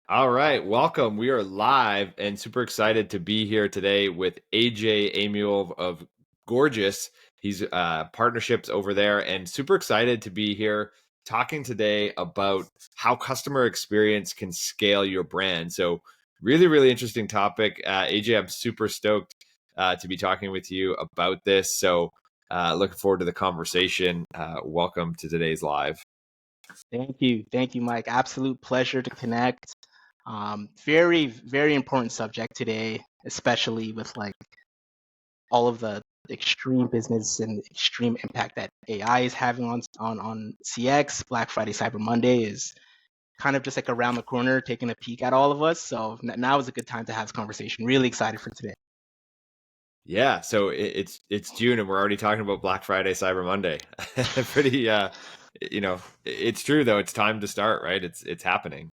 All right, welcome. We are live and super excited to be here today with AJ Amiel of Gorgias. He's partnerships over there, and super excited to be here talking today about how customer experience can scale your brand. So, really, really interesting topic. AJ, I'm super stoked to be talking with you about this. So, looking forward to the conversation. Welcome to today's live. Thank you, Mike. Absolute pleasure to connect. Very, very important subject today, especially with like all of the extreme business and extreme impact that AI is having on CX. Black Friday, Cyber Monday is kind of just like around the corner, taking a peek at all of us. So now is a good time to have this conversation. Really excited for today. Yeah, so it's June and we're already talking about Black Friday, Cyber Monday. Pretty it's true though. It's time to start, right? It's happening.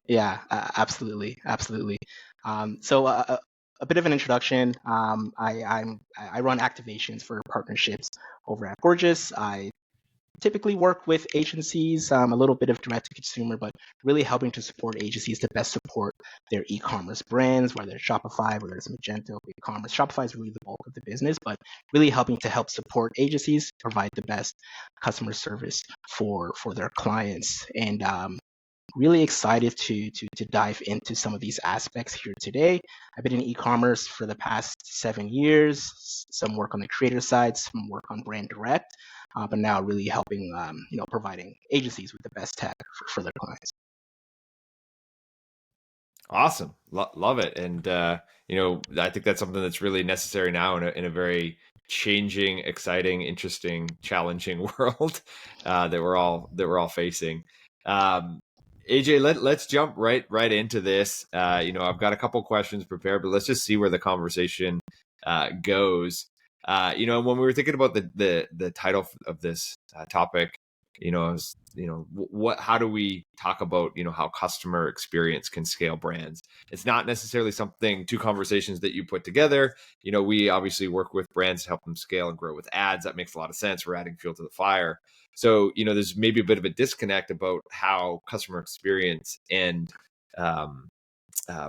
Yeah, absolutely, absolutely. So a bit of an introduction. I run activations for partnerships over at Gorgias. I typically work with agencies, a little bit of direct to consumer, but really helping to support agencies to best support their e-commerce brands, whether it's Shopify, whether it's Magento, e-commerce. Shopify is really the bulk of the business, but really helping to help support agencies provide the best customer service for their clients. And really excited to dive into some of these aspects here today. I've been in e-commerce for the past 7 years. Some work on the creator side, some work on brand direct, but now really helping, providing agencies with the best tech for their clients. Awesome. Love it. And I think that's something that's really necessary now in a very changing, exciting, interesting, challenging world that we're all facing. Um, AJ, let's jump right into this. I've got a couple questions prepared, but let's just see where the conversation goes. When we were thinking about the title of this topic, I was, how do we talk about, how customer experience can scale brands? It's not necessarily two conversations that you put together. We obviously work with brands to help them scale and grow with ads. That makes a lot of sense. We're adding fuel to the fire. So, there's maybe a bit of a disconnect about how customer experience and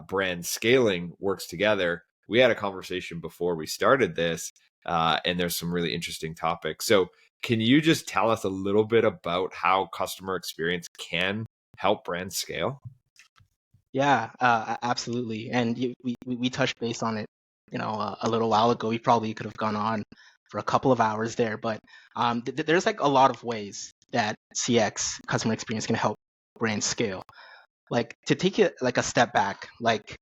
brand scaling works together. We had a conversation before we started this, and there's some really interesting topics. So, can you just tell us a little bit about how customer experience can help brands scale? Yeah, absolutely. And we touched base on it, a little while ago. We probably could have gone on for a couple of hours there, but there's like a lot of ways that CX customer experience can help brands scale. Like to take it like a step back, like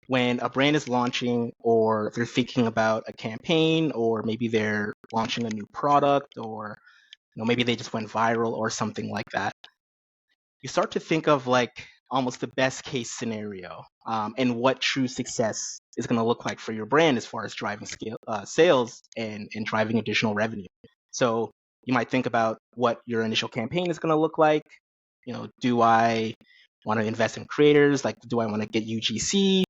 when a brand is launching or they're thinking about a campaign or maybe they're launching a new product or maybe they just went viral or something like that, you start to think of like almost the best case scenario, and what true success is going to look like for your brand as far as driving sales and driving additional revenue. So you might think about what your initial campaign is going to look like. Do I want to invest in creators? Like, do I want to get UGC?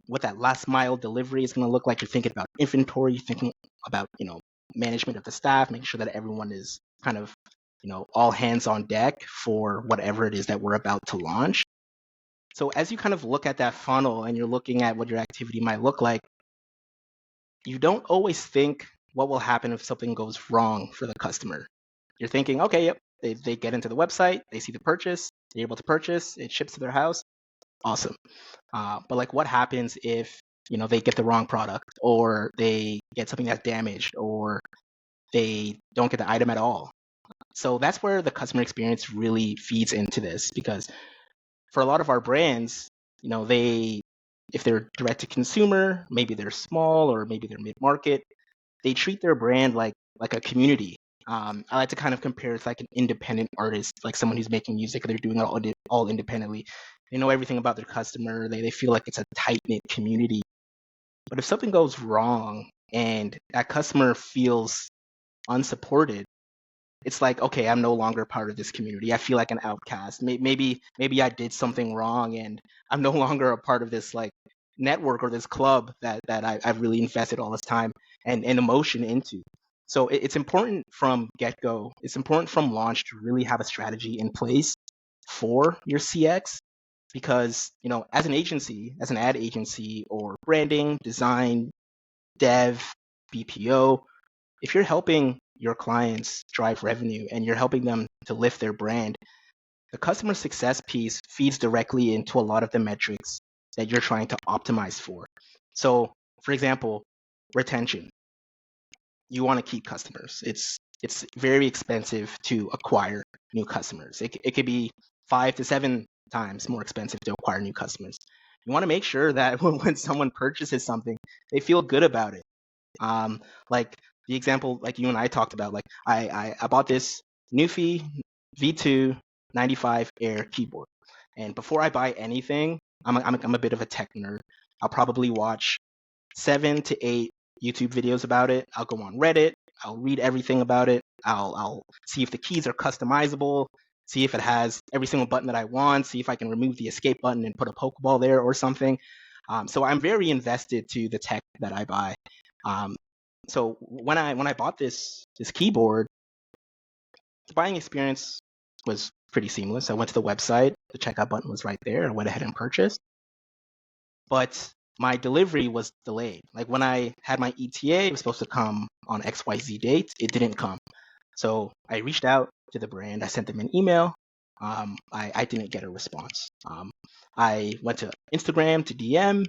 What that last mile delivery is going to look like. You're thinking about inventory, you're thinking about, management of the staff, making sure that everyone is kind of, all hands on deck for whatever it is that we're about to launch. So as you kind of look at that funnel and you're looking at what your activity might look like, you don't always think what will happen if something goes wrong for the customer. You're thinking, okay, yep, they get into the website, they see the purchase, they're able to purchase, it ships to their house. Awesome. But like what happens if, they get the wrong product or they get something that's damaged or they don't get the item at all? So that's where the customer experience really feeds into this, because for a lot of our brands, if they're direct to consumer, maybe they're small or maybe they're mid market, they treat their brand like a community. I like to kind of compare it to like an independent artist, like someone who's making music, they're doing it all independently. They know everything about their customer. They feel like it's a tight knit community. But if something goes wrong and that customer feels unsupported, it's like, okay, I'm no longer part of this community. I feel like an outcast. Maybe I did something wrong and I'm no longer a part of this like network or this club that I've really invested all this time and emotion into. So it's important from get-go. It's important from launch to really have a strategy in place for your CX because, as an agency, as an ad agency or branding, design, dev, BPO, if you're helping your clients drive revenue and you're helping them to lift their brand, the customer success piece feeds directly into a lot of the metrics that you're trying to optimize for. So, for example, retention. You want to keep customers. It's very expensive to acquire new customers. It could be 5 to 7 times more expensive to acquire new customers. You want to make sure that when someone purchases something, they feel good about it. Like the example, like you and I talked about, like I bought this Newfie V2 95 Air keyboard, and before I buy anything, I'm a bit of a tech nerd. I'll probably watch 7 to 8 YouTube videos about it. I'll go on Reddit. I'll read everything about it. I'll see if the keys are customizable. See if it has every single button that I want. See if I can remove the escape button and put a Pokeball there or something. So I'm very invested to the tech that I buy. So when I bought this keyboard, the buying experience was pretty seamless. I went to the website. The checkout button was right there. I went ahead and purchased. But my delivery was delayed. Like when I had my ETA, it was supposed to come on XYZ date. It didn't come. So I reached out to the brand. I sent them an email. I didn't get a response. I went to Instagram to DM.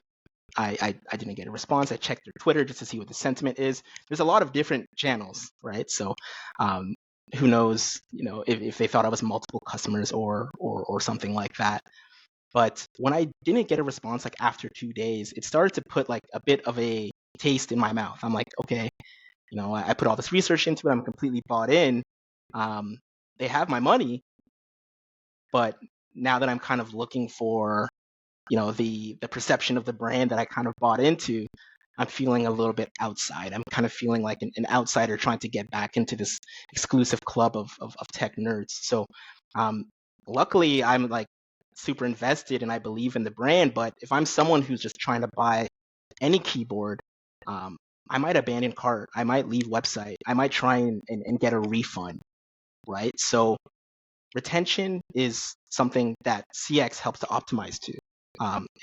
I didn't get a response. I checked their Twitter just to see what the sentiment is. There's a lot of different channels, right? So who knows, if they thought I was multiple customers or something like that. But when I didn't get a response, like after 2 days, it started to put like a bit of a taste in my mouth. I'm like, okay, I put all this research into it. I'm completely bought in. They have my money, but now that I'm kind of looking for, the perception of the brand that I kind of bought into, I'm feeling a little bit outside. I'm kind of feeling like an outsider trying to get back into this exclusive club of tech nerds. So luckily, I'm like super invested and I believe in the brand. But if I'm someone who's just trying to buy any keyboard, I might abandon cart. I might leave website. I might try and get a refund, right? So retention is something that CX helps to optimize to.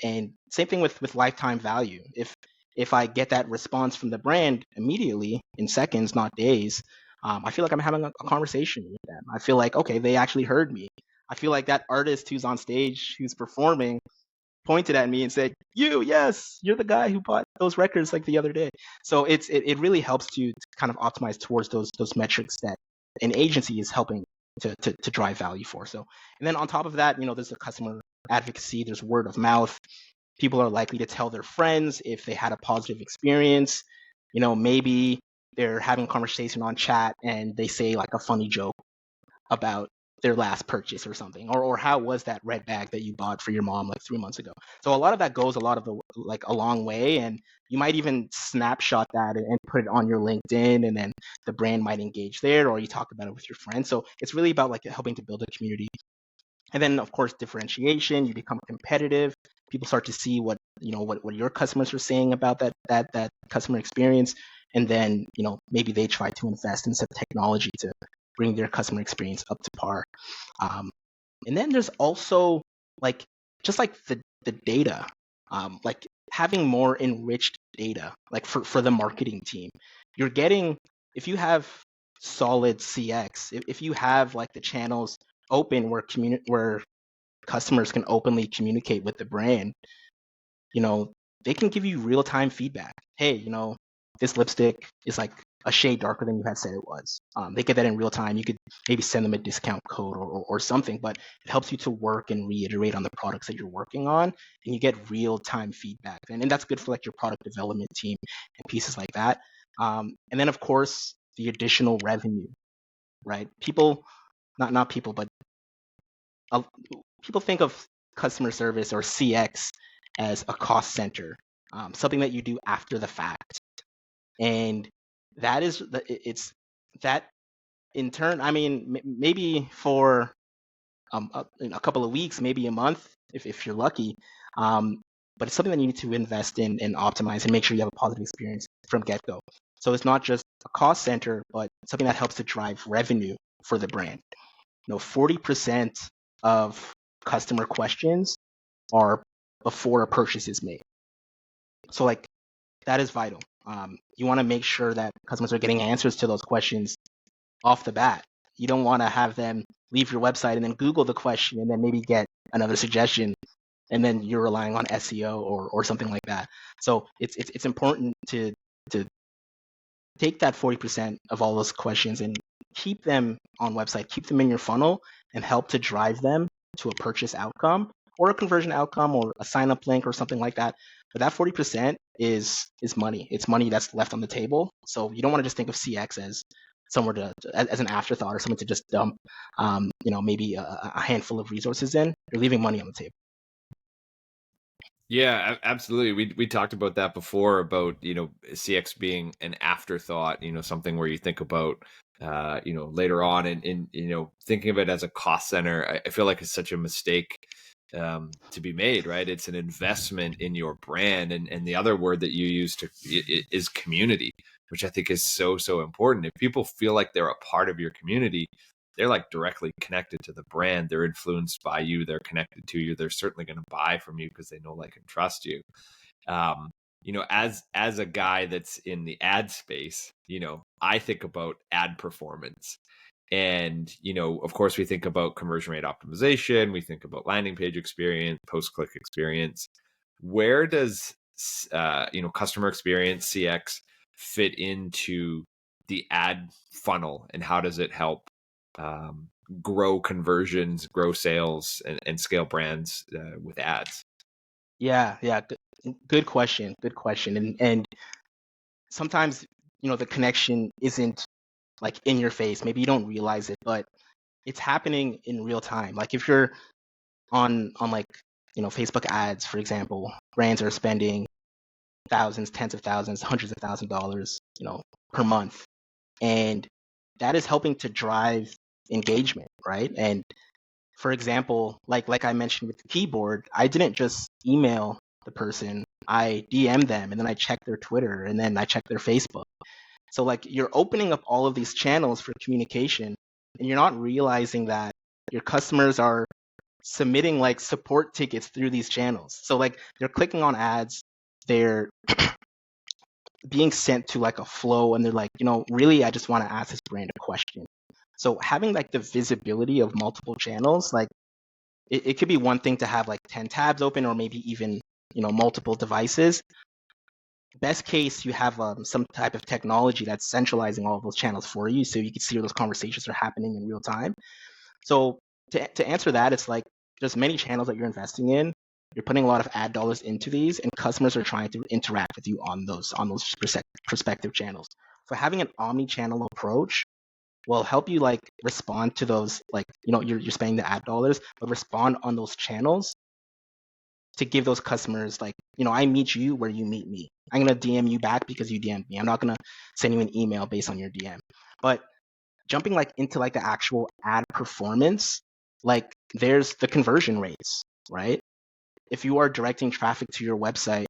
And same thing with lifetime value. If I get that response from the brand immediately in seconds, not days, I feel like I'm having a conversation with them. I feel like, okay, they actually heard me. I feel like that artist who's on stage, who's performing, pointed at me and said, yes, you're the guy who bought those records like the other day. So it really helps to kind of optimize towards those metrics that an agency is helping to drive value for. So, and then on top of that, there's the customer advocacy, there's word of mouth. People are likely to tell their friends if they had a positive experience. Maybe they're having a conversation on chat and they say like a funny joke about their last purchase or something, or how was that red bag that you bought for your mom like 3 months ago. So a lot of that goes a long way, and you might even snapshot that and put it on your LinkedIn, and then the brand might engage there, or you talk about it with your friends. So it's really about like helping to build a community. And then of course differentiation, you become competitive. People start to see what your customers are saying about that customer experience, and then maybe they try to invest in some technology to bring their customer experience up to par. And then there's also like just like the data, like having more enriched data, like for the marketing team. You're getting, if you have solid CX, if you have like the channels open where customers can openly communicate with the brand, they can give you real-time feedback. Hey, this lipstick is like a shade darker than you had said it was. They get that in real time. You could maybe send them a discount code or something, but it helps you to work and reiterate on the products that you're working on, and you get real-time feedback. And that's good for like your product development team and pieces like that. And then of course the additional revenue, right? People, not people, but people think of customer service or CX as a cost center, something that you do after the fact. And that is, it's that in turn, I mean, maybe for a couple of weeks, maybe a month, if you're lucky. But it's something that you need to invest in and optimize and make sure you have a positive experience from get-go. So it's not just a cost center, but something that helps to drive revenue for the brand. 40% of customer questions are before a purchase is made. So like that is vital. You want to make sure that customers are getting answers to those questions off the bat. You don't want to have them leave your website and then Google the question and then maybe get another suggestion, and then you're relying on SEO or something like that. So it's important to take that 40% of all those questions and keep them on website, keep them in your funnel, and help to drive them to a purchase outcome or a conversion outcome or a sign up link or something like that. But that 40% is money. It's money that's left on the table. So you don't want to just think of CX as somewhere as an afterthought or something to just dump, maybe a handful of resources in. You're leaving money on the table. Yeah, absolutely. We talked about that before, about CX being an afterthought, something where you think about later on, and thinking of it as a cost center. I feel like it's such a mistake to be made, right? It's an investment in your brand, and the other word that you use is community, which I think is so important. If people feel like they're a part of your community, they're like directly connected to the brand. They're influenced by you. They're connected to you. They're certainly going to buy from you because they know, like, and trust you. As a guy that's in the ad space, I think about ad performance. And, of course, we think about conversion rate optimization. We think about landing page experience, post-click experience. Where does, customer experience, CX, fit into the ad funnel, and how does it help grow conversions, grow sales, and scale brands with ads? Yeah. Good question. And sometimes, the connection isn't like in your face. Maybe you don't realize it, but it's happening in real time. Like if you're on like, Facebook ads, for example, brands are spending thousands, tens of thousands, hundreds of $1,000s, per month. And that is helping to drive engagement, right? And for example, like I mentioned with the keyboard, I didn't just email the person, I DM them, and then I check their Twitter, and then I check their Facebook. So like you're opening up all of these channels for communication, and you're not realizing that your customers are submitting like support tickets through these channels. So like they're clicking on ads, they're being sent to like a flow, and they're like, really, I just want to ask this brand a question. So having like the visibility of multiple channels, like it could be one thing to have like 10 tabs open or maybe even, multiple devices. Best case, you have some type of technology that's centralizing all of those channels for you, so you can see where those conversations are happening in real time. So to answer that, it's like there's many channels that you're investing in. You're putting a lot of ad dollars into these, and customers are trying to interact with you on those prospective channels. So having an omni-channel approach will help you like respond to those, like, you're spending the ad dollars, but respond on those channels to give those customers like, I meet you where you meet me. I'm gonna DM you back because you DM'd me. I'm not gonna send you an email based on your DM. But jumping like into like the actual ad performance, like there's the conversion rates, right? If you are directing traffic to your website,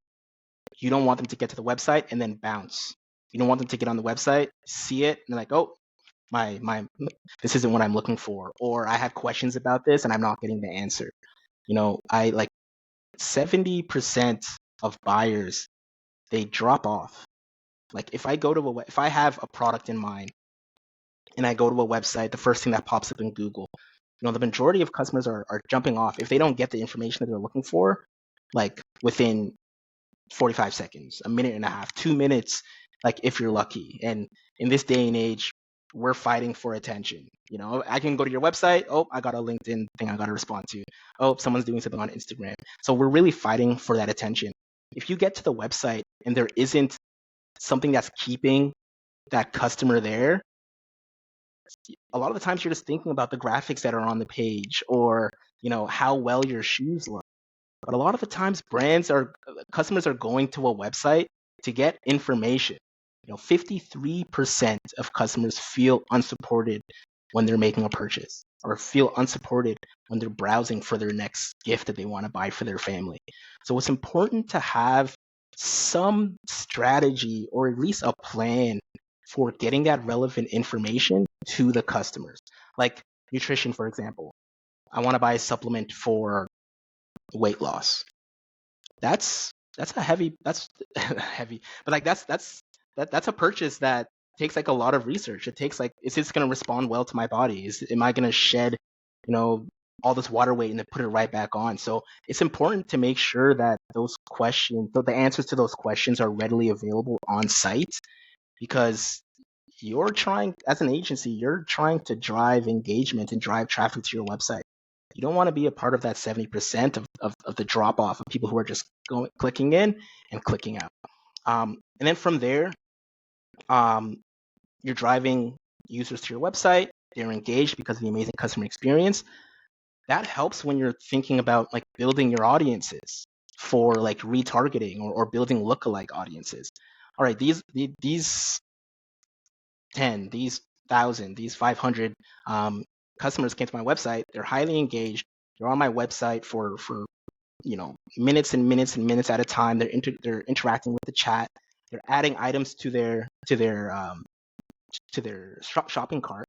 you don't want them to get to the website and then bounce. You don't want them to get on the website, see it, and they're like, oh, my this isn't what I'm looking for, or I have questions about this and I'm not getting the answer. I like 70% of buyers, they drop off. Like if I have a product in mind and I go to a website, the first thing that pops up in Google, the majority of customers are jumping off if they don't get the information that they're looking for, like within 45 seconds, a minute and a half, 2 minutes, like if you're lucky. And in this day and age, we're fighting for attention. I can go to your website. Oh, I got a LinkedIn thing I got to respond to. Oh, someone's doing something on Instagram. So we're really fighting for that attention. If you get to the website and there isn't something that's keeping that customer there, a lot of the times you're just thinking about the graphics that are on the page, or how well your shoes look. But a lot of the times customers are going to a website to get information. 53% of customers feel unsupported when they're making a purchase, or feel unsupported when they're browsing for their next gift that they want to buy for their family. So it's important to have some strategy, or at least a plan for getting that relevant information to the customers. Like nutrition, for example. I want to buy a supplement for weight loss. That's a heavy, that's heavy, but like that's a purchase that takes like a lot of research. It takes like, is this going to respond well to my body? Am I going to shed, you know, all this water weight and then put it right back on? So it's important to make sure that those questions, the answers to those questions are readily available on site, because you're trying, as an agency, you're trying to drive engagement and drive traffic to your website. You don't want to be a part of that 70% of the drop off of people who are just clicking in and clicking out. And then from there, you're driving users to your website. They're engaged because of the amazing customer experience. That helps when you're thinking about like building your audiences for like retargeting or building lookalike audiences. All right, these 10, these 1,000, these 500 customers came to my website. They're highly engaged. They're on my website for minutes and minutes and minutes at a time. They're interacting with the chat. They're adding items to their shopping cart.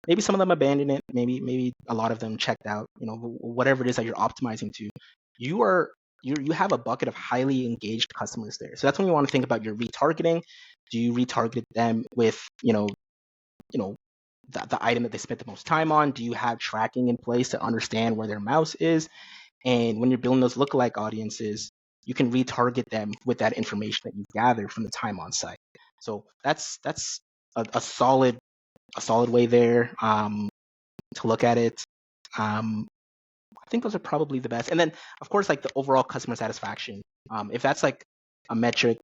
Maybe some of them abandoned it. Maybe a lot of them checked out. Whatever it is that you're optimizing to, you have a bucket of highly engaged customers there. So that's when you want to think about your retargeting. Do you retarget them with the item that they spent the most time on? Do you have tracking in place to understand where their mouse is? And when you're building those lookalike audiences, you can retarget them with that information that you've gathered from the time on site. So that's a solid way there to look at it. I think those are probably the best. And then, of course, like the overall customer satisfaction. If that's like a metric,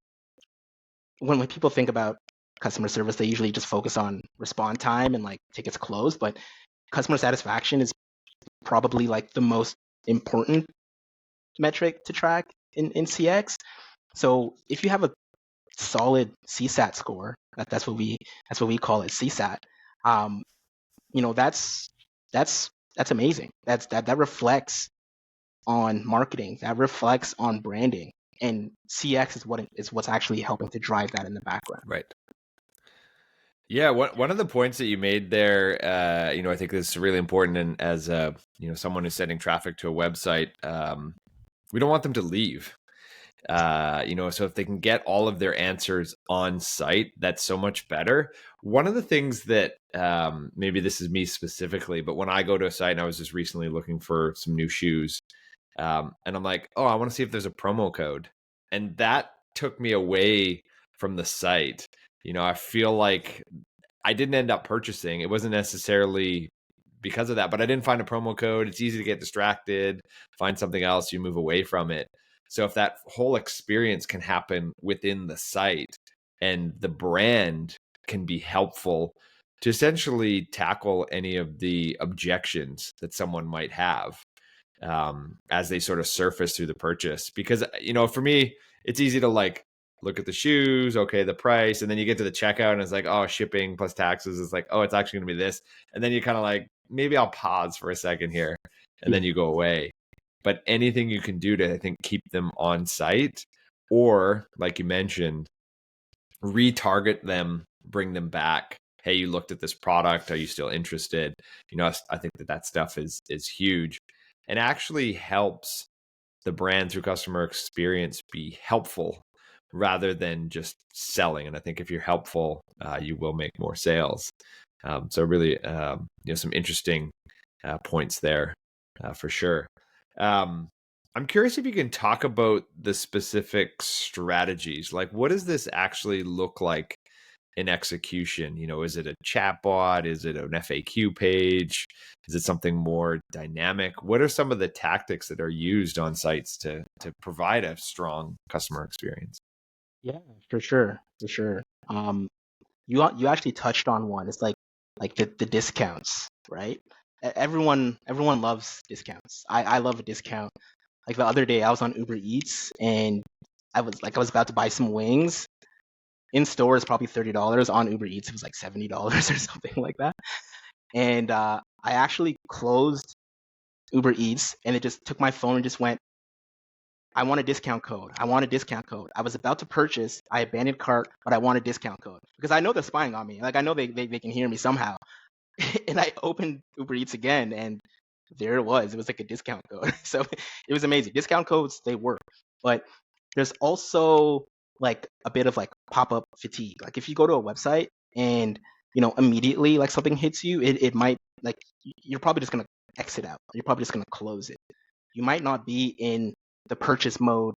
when people think about customer service, they usually just focus on respond time and like tickets closed. But customer satisfaction is probably like the most important metric to track in CX. So if you have a solid CSAT score, that's what we call it, CSAT. That's amazing. That reflects on marketing. That reflects on branding, and CX is what's actually helping to drive that in the background. Right. Yeah, one of the points that you made there, I think this is really important. And as someone who's sending traffic to a website, we don't want them to leave. So if they can get all of their answers on site, that's so much better. One of the things that maybe this is me specifically, but when I go to a site, and I was just recently looking for some new shoes, and I'm like, oh, I want to see if there's a promo code, and that took me away from the site. I feel like I didn't end up purchasing. It wasn't necessarily because of that, but I didn't find a promo code. It's easy to get distracted, find something else, you move away from it. So if that whole experience can happen within the site and the brand can be helpful to essentially tackle any of the objections that someone might have as they sort of surface through the purchase. Because, for me, it's easy to like look at the shoes, okay, the price, and then you get to the checkout and it's like, oh, shipping plus taxes is like, oh, it's actually going to be this. And then you kind of like, maybe I'll pause for a second here, and then you go away. But anything you can do to, I think, keep them on site, or like you mentioned, retarget them, bring them back. Hey, you looked at this product. Are you still interested? I think that stuff is huge, and actually helps the brand through customer experience be helpful rather than just selling. And I think if you're helpful, you will make more sales. So really, some interesting points there for sure. I'm curious if you can talk about the specific strategies. Like, what does this actually look like in execution? Is it a chatbot? Is it an FAQ page? Is it something more dynamic? What are some of the tactics that are used on sites to provide a strong customer experience? Yeah, for sure. You actually touched on one. It's like the discounts, right? Everyone loves discounts. I love a discount. Like the other day, I was on Uber Eats and I was about to buy some wings. In store is probably $30. On Uber Eats, it was like $70 or something like that. And I actually closed Uber Eats, and it just took my phone and just went, I want a discount code. I want a discount code. I was about to purchase. I abandoned cart, but I want a discount code because I know they're spying on me. Like I know they can hear me somehow. And I opened Uber Eats again, and there it was. It was like a discount code. So it was amazing. Discount codes, they work. But there's also like a bit of like pop-up fatigue. Like if you go to a website and immediately like something hits you, it might like you're probably just gonna exit out. You're probably just gonna close it. You might not be in the purchase mode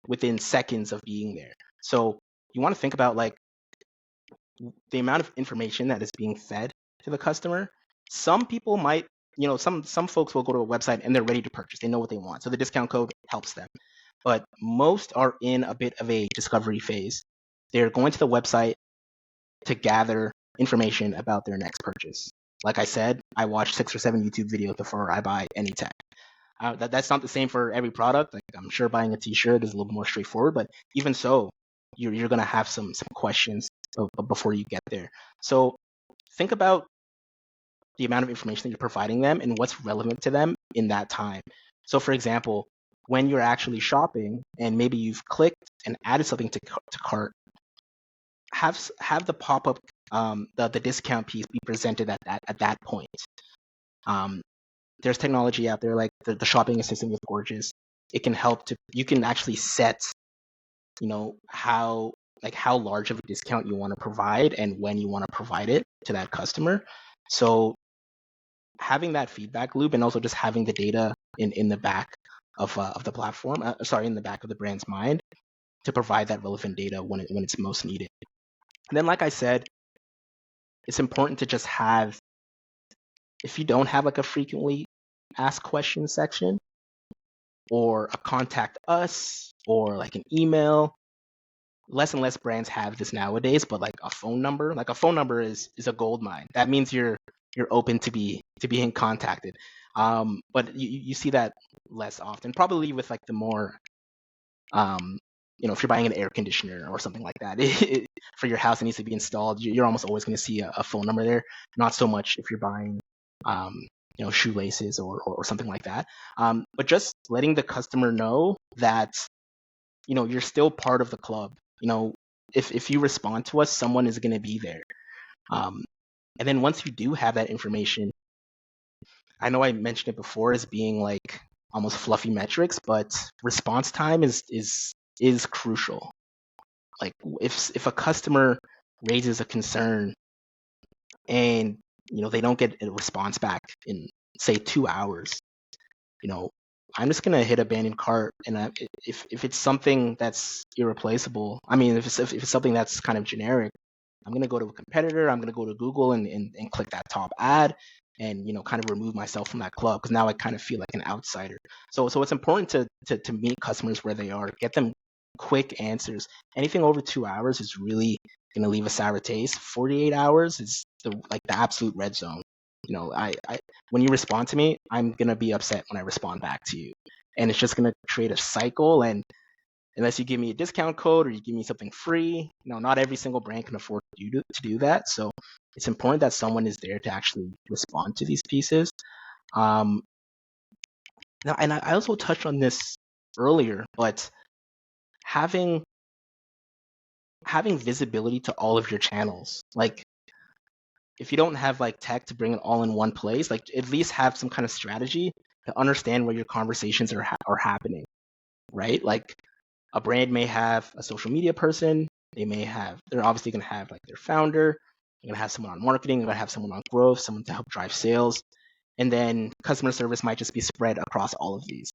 within seconds of being there. So you want to think about like the amount of information that is being fed to the customer. Some people might, some folks will go to a website and they're ready to purchase. They know what they want. So the discount code helps them. But most are in a bit of a discovery phase. They're going to the website to gather information about their next purchase. Like I said, I watch 6 or 7 YouTube videos before I buy any tech. That's not the same for every product. Like I'm sure buying a t-shirt is a little more straightforward, but even so, you're gonna have some questions before you get there. So think about the amount of information that you're providing them and what's relevant to them in that time. So for example, when you're actually shopping and maybe you've clicked and added something to cart, have the pop-up, the discount piece be presented at that point. There's technology out there like the shopping assistant with Gorgias. It can help you can actually set, how large of a discount you want to provide and when you want to provide it to that customer. So having that feedback loop and also just having the data in the back of the platform, in the back of the brand's mind to provide that relevant data when it's most needed. And then, like I said, it's important to just have, if you don't have like a frequently asked questions section or a contact us or like an email, less and less brands have this nowadays, but like a phone number is a gold mine. That means you're open to being contacted. But you see that less often, probably with like the more, if you're buying an air conditioner or something like that, for your house, it needs to be installed. You're almost always going to see a phone number there. Not so much if you're buying, shoelaces or something like that. But just letting the customer know that, you're still part of the club. If you respond to us, someone is going to be there. And then once you do have that information, I know I mentioned it before as being like almost fluffy metrics, but response time is crucial. Like if a customer raises a concern and they don't get a response back in say 2 hours, I'm just gonna hit abandoned cart, and if it's something that's irreplaceable, I mean, if it's something that's kind of generic, I'm gonna go to a competitor. I'm gonna go to Google and click that top ad, and kind of remove myself from that club because now I kind of feel like an outsider. So it's important to meet customers where they are, get them quick answers. Anything over 2 hours is really gonna leave a sour taste. 48 hours is the absolute red zone. I when you respond to me, I'm gonna be upset when I respond back to you, and it's just gonna create a cycle. And unless you give me a discount code or you give me something free, not every single brand can afford to do that. So it's important that someone is there to actually respond to these pieces. Now, and I also touched on this earlier, but having visibility to all of your channels, like if you don't have like tech to bring it all in one place, like at least have some kind of strategy to understand where your conversations are happening, right? Like a brand may have a social media person. They're obviously going to have like their founder. They're going to have someone on marketing. They're going to have someone on growth, someone to help drive sales. And then customer service might just be spread across all of these.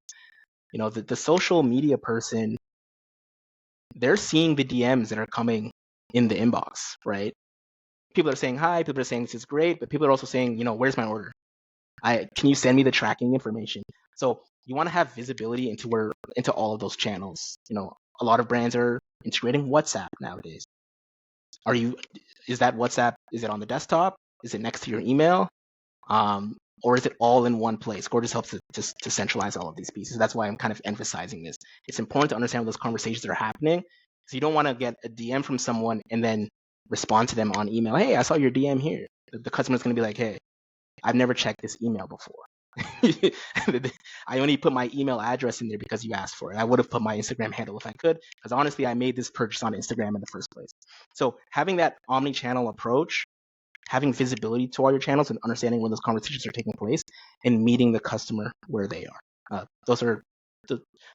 The social media person, they're seeing the DMs that are coming in the inbox, right? People are saying hi, people are saying this is great, but people are also saying, where's my order? Can you send me the tracking information? So you want to have visibility into all of those channels. A lot of brands are integrating WhatsApp nowadays. Is that WhatsApp? Is it on the desktop? Is it next to your email? Or is it all in one place? Gorgias helps to centralize all of these pieces. That's why I'm kind of emphasizing this. It's important to understand those conversations that are happening. So you don't want to get a DM from someone and then respond to them on email. Hey, I saw your DM here. The customer's going to be like, hey, I've never checked this email before. I only put my email address in there because you asked for it. I would have put my Instagram handle if I could, because honestly, I made this purchase on Instagram in the first place. So having that omni-channel approach having visibility to all your channels and understanding when those conversations are taking place and meeting the customer where they are. Those are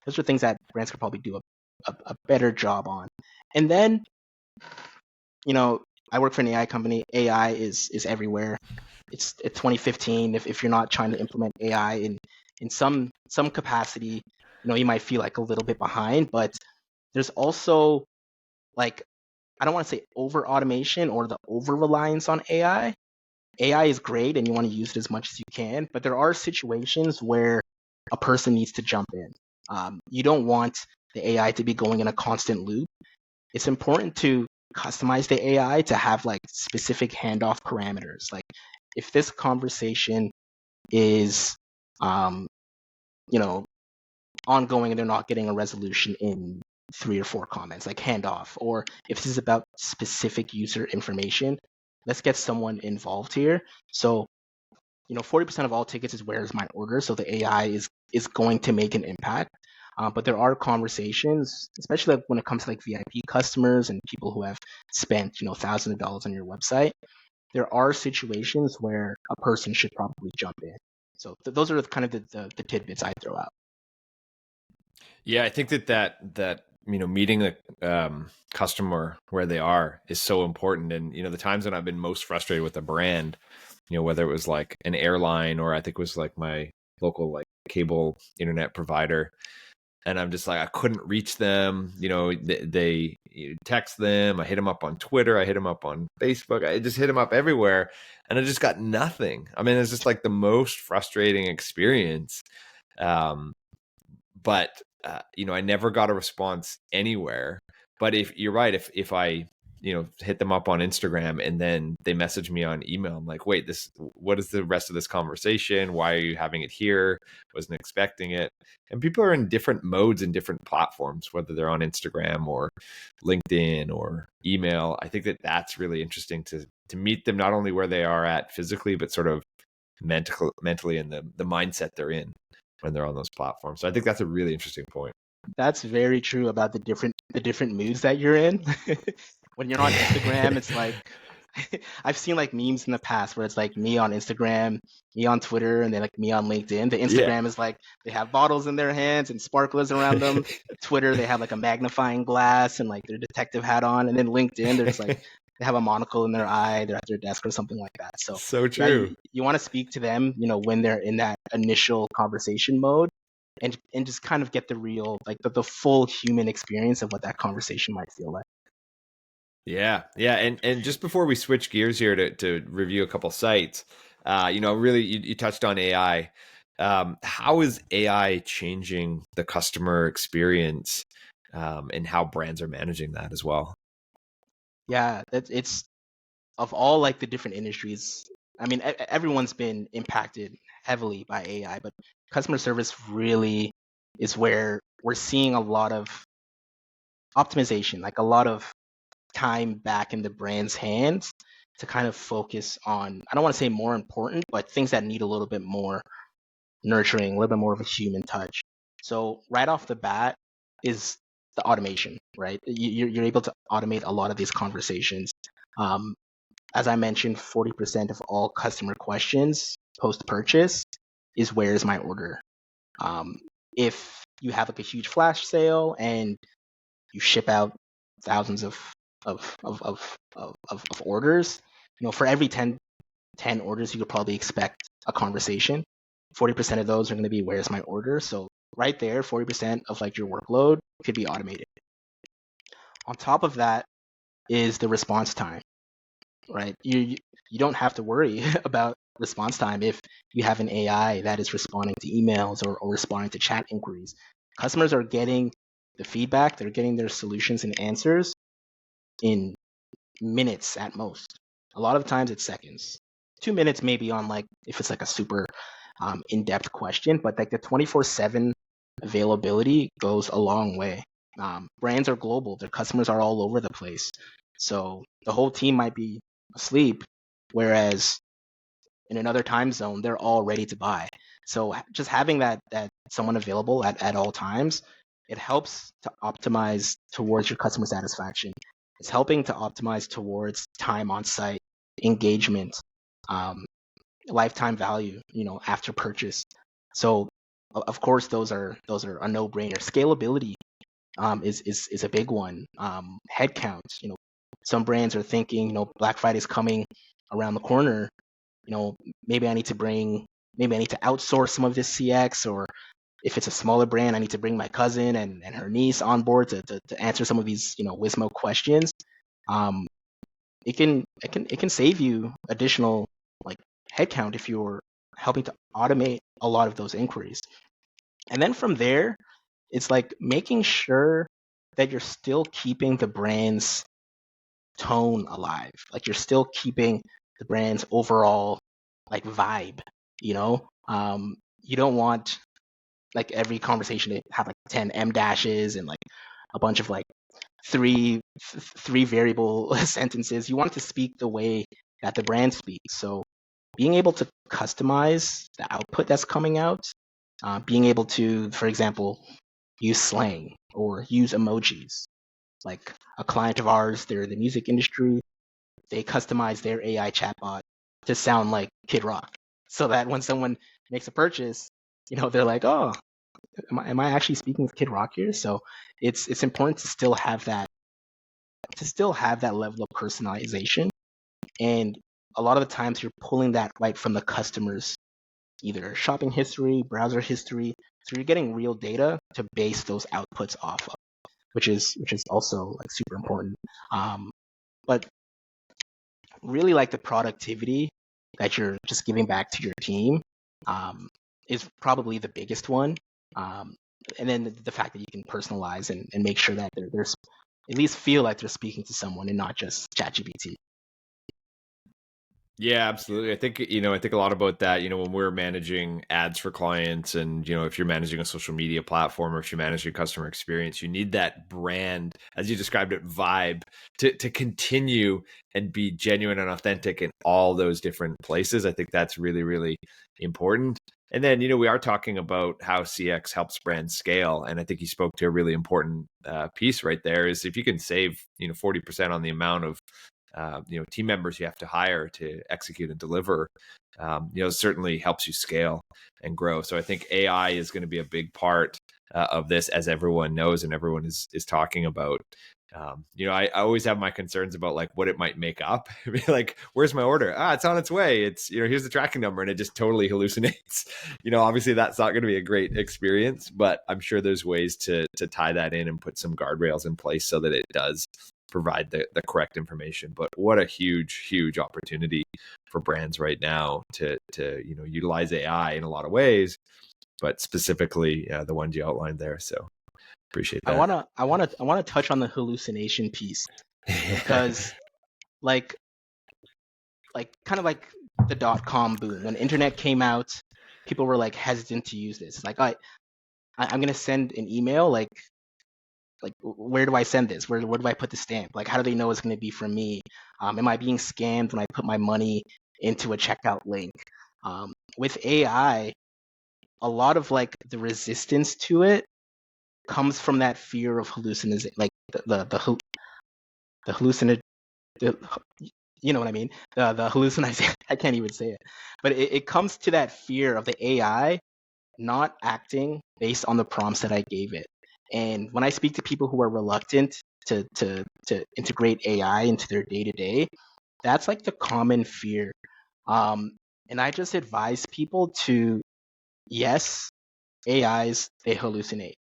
things that brands could probably do a better job on. And then, I work for an AI company. AI is everywhere. It's 2015. If you're not trying to implement AI in some capacity, you might feel like a little bit behind. But there's also, like, I don't want to say over automation or the over reliance on AI. AI is great and you want to use it as much as you can, but there are situations where a person needs to jump in. You don't want the AI to be going in a constant loop. It's important to customize the AI to have like specific handoff parameters. Like, if this conversation is, ongoing and they're not getting a resolution in 3 or 4 comments, like handoff. Or if this is about specific user information, let's get someone involved here. So, 40% of all tickets is where's my order. So the AI is going to make an impact. But there are conversations, especially like when it comes to like VIP customers and people who have spent, thousands of dollars on your website. There are situations where a person should probably jump in. So those are kind of the tidbits I throw out. Yeah, I think that meeting the customer where they are is so important. And the times when I've been most frustrated with a brand, whether it was like an airline or I think it was like my local like cable internet provider, and I'm just like, I couldn't reach them. They text them. I hit them up on Twitter. I hit them up on Facebook. I just hit them up everywhere, and I just got nothing. I mean, it's just like the most frustrating experience. But I never got a response anywhere. But if you're right, if I hit them up on Instagram and then they message me on email, I'm like, wait, what is the rest of this conversation? Why are you having it here? Wasn't expecting it. And people are in different modes and different platforms, whether they're on Instagram or LinkedIn or email. I think that's really interesting to meet them not only where they are at physically, but sort of mentally and the mindset they're in when they're on those platforms. So I think that's a really interesting point. That's very true about the different moods that you're in. When you're on Instagram, it's like I've seen like memes in the past where it's like me on Instagram, me on Twitter, and then like me on LinkedIn. The Instagram is like they have bottles in their hands and sparklers around them. Twitter, they have like a magnifying glass and like their detective hat on. And then LinkedIn, they're just like they have a monocle in their eye, they're at their desk or something like that. So true. you want to speak to them, when they're in that initial conversation mode, and just kind of get the real, like the full human experience of what that conversation might feel like. Yeah. And just before we switch gears here to review a couple sites, really you touched on AI. How is AI changing the customer experience, and how brands are managing that as well? Yeah, it's of all like the different industries. I mean, everyone's been impacted heavily by AI, but customer service really is where we're seeing a lot of optimization, like a lot of time back in the brand's hands to kind of focus on, I don't want to say more important, but things that need a little bit more nurturing, a little bit more of a human touch. So right off the bat is the automation, right? You're able to automate a lot of these conversations. As I mentioned, 40% of all customer questions post-purchase is where's my order? If you have like a huge flash sale and you ship out thousands of orders, for every 10 orders, you could probably expect a conversation. 40% of those are going to be where's my order? So right there, 40% of like your workload could be automated. On top of that is the response time, right? You don't have to worry about response time if you have an AI that is responding to emails or responding to chat inquiries. Customers are getting the feedback, they're getting their solutions and answers in minutes at most. A lot of times it's seconds. 2 minutes maybe on like if it's like a super in-depth question, but like the 24/7 availability goes a long way. Brands are global, their customers are all over the place. So the whole team might be asleep, whereas in another time zone, they're all ready to buy. So just having that someone available at all times, it helps to optimize towards your customer satisfaction. It's helping to optimize towards time on site engagement, lifetime value, after purchase. So of course those are a no-brainer. Scalability is a big one. Headcount, some brands are thinking, Black Friday is coming around the corner. Maybe I need to outsource some of this CX, or if it's a smaller brand, I need to bring my cousin and her niece on board to answer some of these, Wismo questions. It can save you additional like headcount if you're helping to automate a lot of those inquiries. And then from there, it's like making sure that you're still keeping the brand's tone alive. Like you're still keeping the brand's overall like vibe, you know? You don't want like every conversation to have like 10 M dashes and like a bunch of like three variable sentences. You want to speak the way that the brand speaks. So being able to customize the output that's coming out, being able to, for example, use slang or use emojis. Like a client of ours, they're in the music industry, they customize their AI chatbot to sound like Kid Rock, so that when someone makes a purchase, they're like, oh, am I actually speaking with Kid Rock here? So it's important to still have that level of personalization. And a lot of the times you're pulling that right from the customer's either shopping history, browser history. So you're getting real data to base those outputs off of, which is also like super important. But really like the productivity that you're just giving back to your team is probably the biggest one. And then the fact that you can personalize and make sure that they're at least feel like they're speaking to someone and not just ChatGPT. Yeah, absolutely. I think, I think a lot about that, when we're managing ads for clients and, if you're managing a social media platform or if you're managing customer experience, you need that brand, as you described it, vibe to continue and be genuine and authentic in all those different places. I think that's really, really important. And then, we are talking about how CX helps brands scale. And I think you spoke to a really important piece right there is if you can save, 40% on the amount of team members you have to hire to execute and deliver, certainly helps you scale and grow. So I think AI is going to be a big part of this, as everyone knows and everyone is talking about. I always have my concerns about like what it might make up. Be like, where's my order? It's on its way. It's, here's the tracking number, and it just totally hallucinates. Obviously that's not going to be a great experience, but I'm sure there's ways to tie that in and put some guardrails in place so that it does provide the correct information. But what a huge opportunity for brands right now to utilize AI in a lot of ways, but specifically the ones you outlined there. So appreciate that. I wanna touch on the hallucination piece, because like kind of like the .com boom, when internet came out, people were like hesitant to use this. Like I'm gonna send an email, like where do I send this? Where do I put the stamp? Like how do they know it's gonna be from me? Am I being scammed when I put my money into a checkout link? With AI, a lot of like the resistance to it comes from that fear of hallucination, like the hallucinate, you know what I mean? The hallucination. I can't even say it, but it comes to that fear of the AI not acting based on the prompts that I gave it. And when I speak to people who are reluctant to integrate AI into their day to day, that's like the common fear. And I just advise people to, yes, AIs, they hallucinate.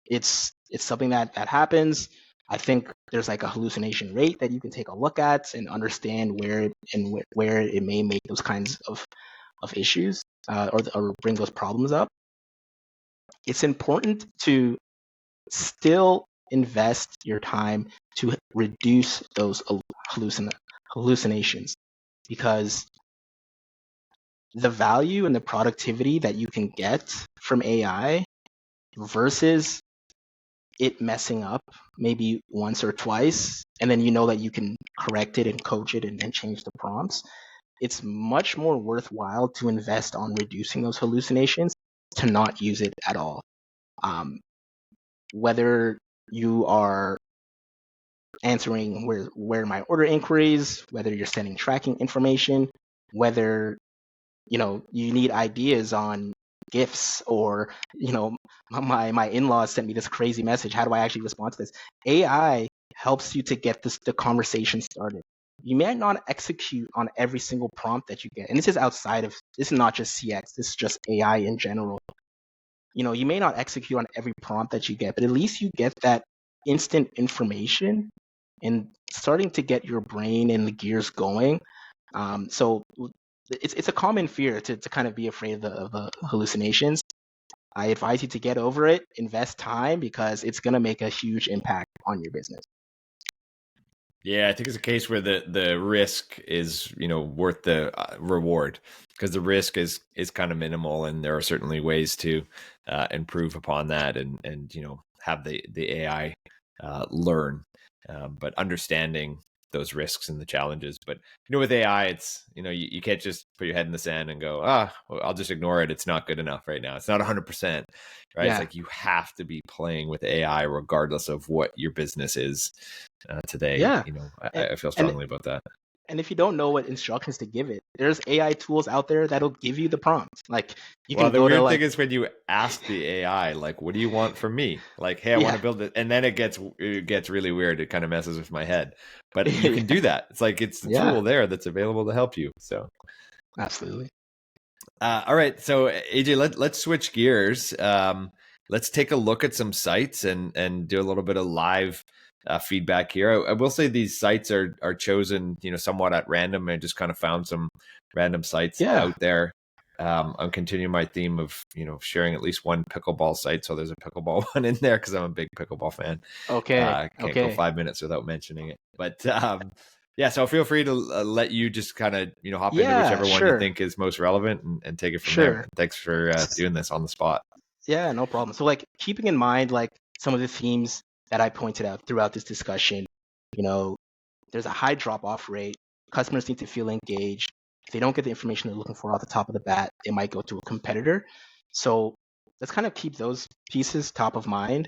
It's something that happens. I think there's like a hallucination rate that you can take a look at and understand where it may make those kinds of issues, or bring those problems up. It's important to still invest your time to reduce those hallucinations, because the value and the productivity that you can get from AI versus it messing up maybe once or twice, and then you know that you can correct it and coach it and change the prompts, it's much more worthwhile to invest on reducing those hallucinations to not use it at all. Whether you are answering where my order inquiries, whether you're sending tracking information, whether you need ideas on gifts, or my in-laws sent me this crazy message. How do I actually respond to this? AI helps you to get the conversation started. You may not execute on every single prompt that you get, and this is not just CX. This is just AI in general. You may not execute on every prompt that you get, but at least you get that instant information and starting to get your brain and the gears going. So it's a common fear to kind of be afraid of the hallucinations. I advise you to get over it, invest time, because it's going to make a huge impact on your business. Yeah, I think it's a case where the risk is worth the reward, because the risk is kind of minimal, and there are certainly ways to improve upon that, and have the AI learn, but understanding those risks and the challenges. But with AI, it's you can't just put your head in the sand and go, well, I'll just ignore it. It's not good enough right now. It's not 100%, right? It's Yeah. like you have to be playing with AI regardless of what your business is today. Yeah. I feel And strongly about that. and if you don't know what instructions to give it, there's AI tools out there that'll give you the prompt. Like, you Well, can the go to, weird thing like, is when you ask the AI, like, what do you want from me? Like, hey, I want yeah. to build it. And then it gets really weird. It kind of messes with my head. But you can Yeah, do that. It's like it's the yeah, tool there that's available to help you. So, absolutely. all right. So, AJ, let's switch gears. Let's take a look at some sites and do a little bit of live feedback here. I will say these sites are chosen, somewhat at random. I just kind of found some random sites Yeah. out there. I'm continuing my theme of sharing at least one pickleball site. So there's a pickleball one in there because I'm a big pickleball fan. Okay. Can't go Okay. 5 minutes without mentioning it. But yeah, so feel free to let you just kind of hop into Yeah, whichever one you sure. think is most relevant and take it from there. Sure. Thanks for S- doing this on the spot. Yeah, no problem. So, like, keeping in mind, like, some of the themes that I pointed out throughout this discussion, you know, there's a high drop-off rate. Customers need to feel engaged. If they don't get the information they're looking for off the top of the bat, they might go to a competitor. So let's kind of keep those pieces top of mind,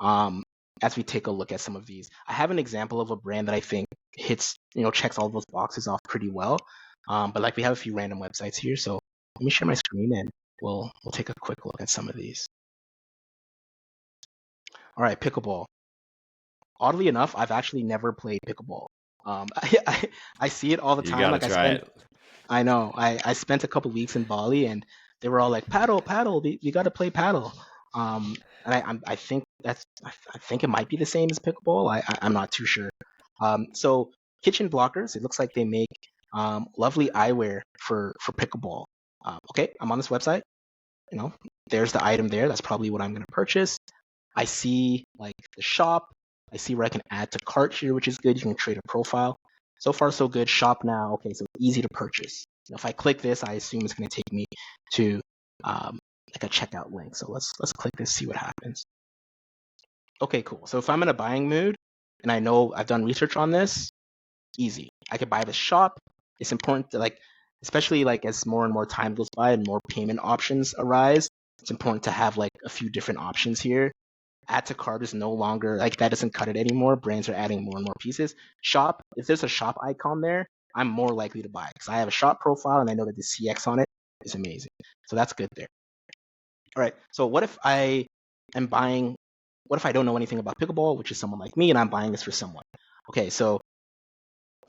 um, as we take a look at some of these. I have an example of a brand that I think checks all those boxes off pretty well. But, like, we have a few random websites here, so let me share my screen and we'll take a quick look at some of these. All right, pickleball. Oddly enough, I've actually never played pickleball. I see it all the You time. got to Like, try it. I know. I spent a couple weeks in Bali, and they were all like, "Paddle, paddle. You got to play paddle." And I think I think it might be the same as pickleball. I'm not too sure. So kitchen blockers. It looks like they make lovely eyewear for pickleball. Okay, I'm on this website. You know, there's the item there. That's probably what I'm gonna purchase. I see, like, the shop. I see where I can add to cart here, which is good. You can create a profile. So far, so good. Shop now. Okay, so easy to purchase. If I click this, I assume it's going to take me to like a checkout link. So let's click this, see what happens. Okay, cool. So if I'm in a buying mood and I know I've done research on this, easy. I could buy this shop. It's important to, like, especially, like, as more and more time goes by and more payment options arise, it's important to have, like, a few different options here. Add to cart is no longer, like, that doesn't cut it anymore. Brands are adding more and more pieces. Shop, if there's a shop icon there, I'm more likely to buy because I have a shop profile and I know that the CX on it is amazing. So that's good there. All right. So what if am buying? What if I don't know anything about pickleball, which is someone like me, and I'm buying this for someone? Okay. So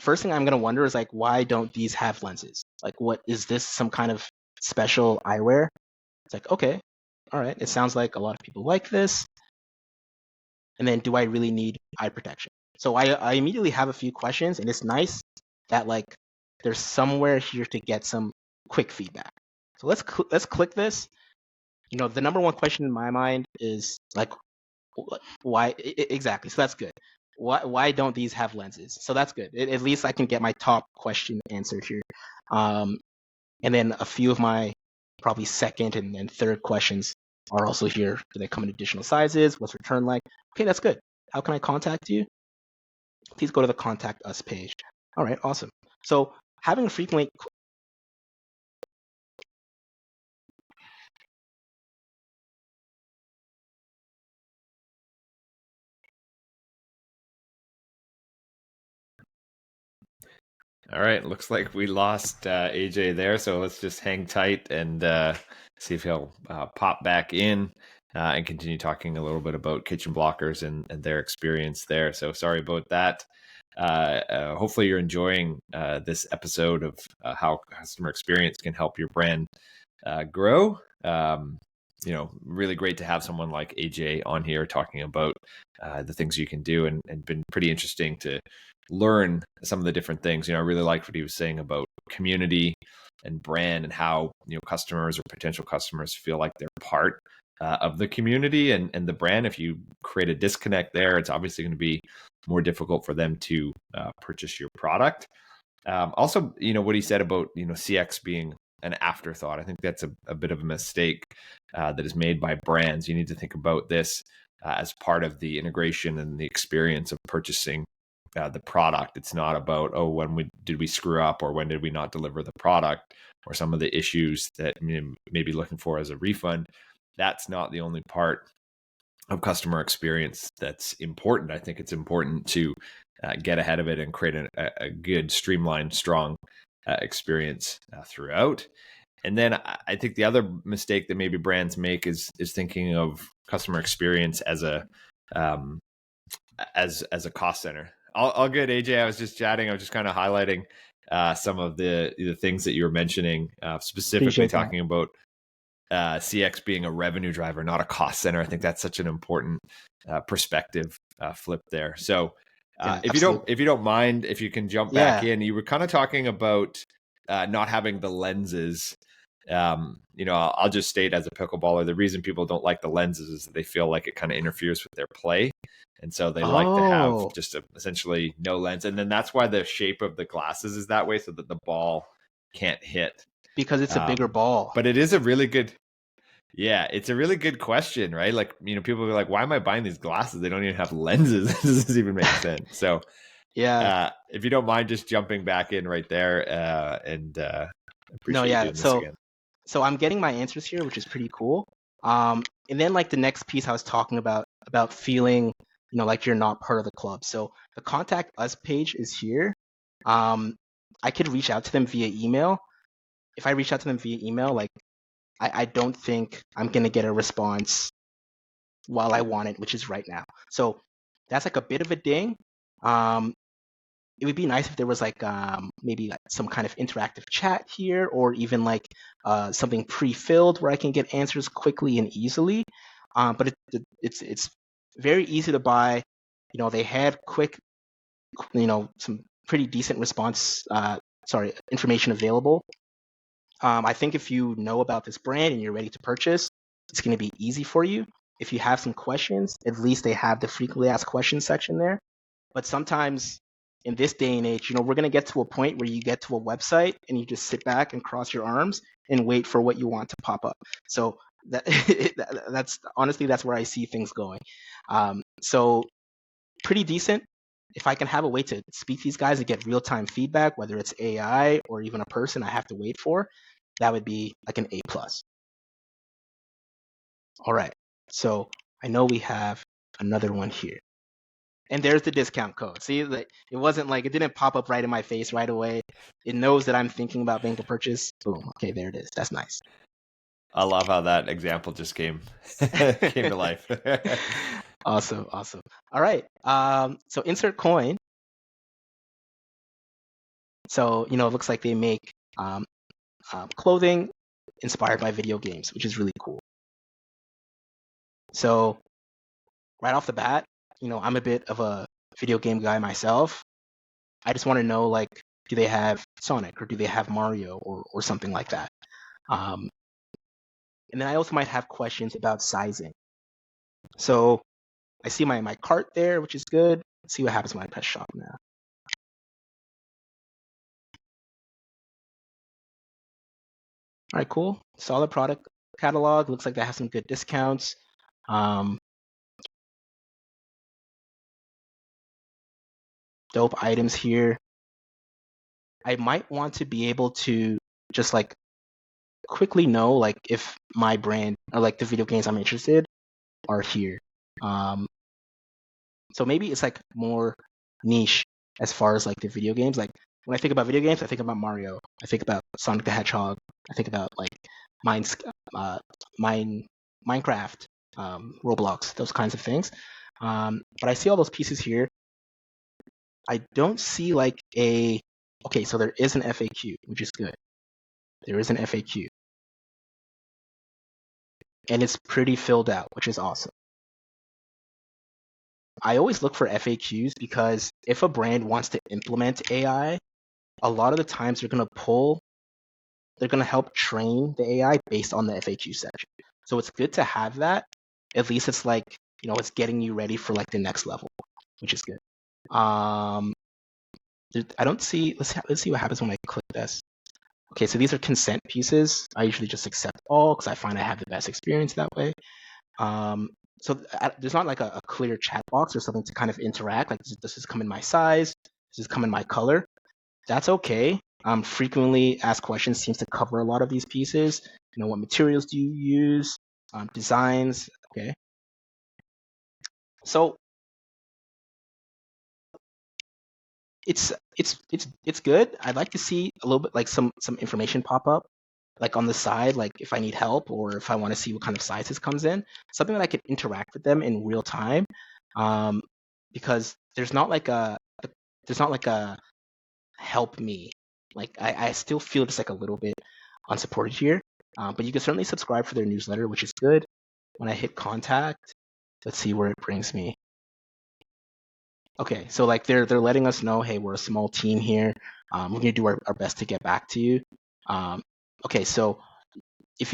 first thing I'm gonna wonder is, like, why don't these have lenses? Like, what is this? Some kind of special eyewear? It's like, okay, all right. It sounds like a lot of people like this. And then, do I really need eye protection? So I immediately have a few questions, and it's nice that, like, there's somewhere here to get some quick feedback. So let's click this. The number one question in my mind is, like, why exactly? So that's good. Why don't these have lenses? So that's good. At least I can get my top question answered here. And then a few of my probably second and third questions are also here. Do they come in additional sizes? What's return like? Okay, that's good. How can I contact you? Please go to the contact us page. All right, awesome. So having a frequently All right, looks like we lost AJ there, so let's just hang tight and see if he'll pop back in and continue talking a little bit about kitchen blockers and their experience there. So sorry about that. Hopefully you're enjoying this episode of how customer experience can help your brand grow. Really great to have someone like AJ on here talking about the things you can do, and been pretty interesting to learn some of the different things. I really liked what he was saying about community and brand, and how customers or potential customers feel like they're part of the community and the brand. If you create a disconnect there, it's obviously going to be more difficult for them to purchase your product. Also, what he said about CX being an afterthought, I think that's a bit of a mistake that is made by brands. You need to think about this as part of the integration and the experience of purchasing the product. It's not about, oh, when did we screw up, or when did we not deliver the product, or some of the issues that may be looking for as a refund. That's not the only part of customer experience that's important. I think it's important to get ahead of it and create a good, streamlined, strong experience throughout. And then I think the other mistake that maybe brands make is thinking of customer experience as a cost center. All good, AJ. I was just chatting. I was just kind of highlighting some of the things that you were mentioning, specifically Appreciate that. talking about CX being a revenue driver, not a cost center. I think that's such an important perspective flip there. So Yeah, if absolutely. you don't mind, if you can jump back in, you were kind of talking about not having the lenses. I'll just state as a pickleballer, the reason people don't like the lenses is that they feel like it kind of interferes with their play. And so they like to have just essentially no lens. And then that's why the shape of the glasses is that way, so that the ball can't hit. Because it's a bigger ball. But it is a really good, it's a really good question, right? Like, people are like, why am I buying these glasses? They don't even have lenses. This doesn't even make sense. So if you don't mind just jumping back in right there, and appreciate you doing this again. So I'm getting my answers here, which is pretty cool. And then like the next piece I was talking about feeling, like you're not part of the club. So the contact us page is here. I could reach out to them via email. If I reach out to them via email, like I don't think I'm gonna get a response while I want it, which is right now. So that's like a bit of a ding. It would be nice if there was like maybe like some kind of interactive chat here, or even like something pre-filled where I can get answers quickly and easily. But it's very easy to buy. They had quick, some pretty decent information available. I think if you know about this brand and you're ready to purchase, it's going to be easy for you. If you have some questions, at least they have the frequently asked questions section there. But sometimes in this day and age, we're going to get to a point where you get to a website and you just sit back and cross your arms and wait for what you want to pop up. So that's honestly, that's where I see things going. So pretty decent. If I can have a way to speak to these guys and get real-time feedback, whether it's AI or even a person I have to wait for, that would be like an A+. All right. So I know we have another one here. And there's the discount code. See, like it wasn't like it didn't pop up right in my face right away. It knows that I'm thinking about making a purchase. Boom. Okay, there it is. That's nice. I love how that example just came to life. Awesome. All right. So insert coin. So it looks like they make clothing inspired by video games, which is really cool. So right off the bat, I'm a bit of a video game guy myself. I just want to know, like, do they have Sonic or do they have Mario or something like that? And then I also might have questions about sizing. So I see my cart there, which is good. Let's see what happens when I press shop now. All right, cool. Solid product catalog. Looks like they have some good discounts. Dope items here. I might want to be able to just like quickly know like if my brand or like the video games I'm interested are here. So maybe it's like more niche as far as like the video games. Like when I think about video games, I think about Mario. I think about Sonic the Hedgehog. I think about like Mines, Mine, Minecraft, Roblox, those kinds of things. But I see all those pieces here. I don't see like a okay. So there is an FAQ, which is good. There is an FAQ, and it's pretty filled out, which is awesome. I always look for FAQs because if a brand wants to implement AI, a lot of the times they're going to help train the AI based on the FAQ section. So it's good to have that. At least it's like, it's getting you ready for like the next level, which is good. I don't see, let's see what happens when I click this. Okay, so these are consent pieces. I usually just accept all because I find I have the best experience that way. So there's not like a clear chat box or something to kind of interact. Like, does this come in my size? Does this come in my color? That's okay. Frequently asked questions seems to cover a lot of these pieces. What materials do you use? Designs. Okay. So it's good. I'd like to see a little bit like some information pop up, like on the side, like if I need help or if I want to see what kind of size this comes in, something that I could interact with them in real time, because there's not like a help me. Like I still feel just like a little bit unsupported here, but you can certainly subscribe for their newsletter, which is good. When I hit contact, let's see where it brings me. Okay, so like they're letting us know, hey, we're a small team here. We're gonna do our best to get back to you. Okay, so if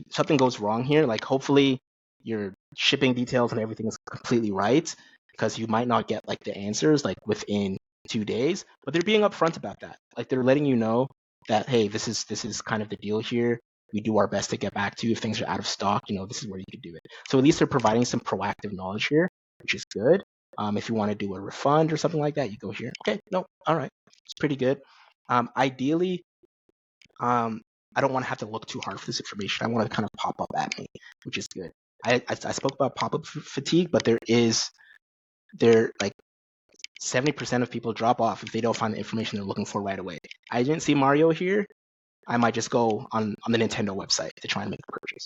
something goes wrong here, like hopefully your shipping details and everything is completely right, because you might not get like the answers like within 2 days, but they're being upfront about that. Like they're letting you know that, hey, this is kind of the deal here. We do our best to get back to you if things are out of stock. This is where you could do it. So at least they're providing some proactive knowledge here, which is good. If you want to do a refund or something like that, you go here. Okay, no, all right, it's pretty good. Ideally, I don't want to have to look too hard for this information. I want to kind of pop up at me, which is good. I spoke about pop-up fatigue, but there like 70% of people drop off if they don't find the information they're looking for right away. I didn't see Mario here. I might just go on the Nintendo website to try and make a purchase.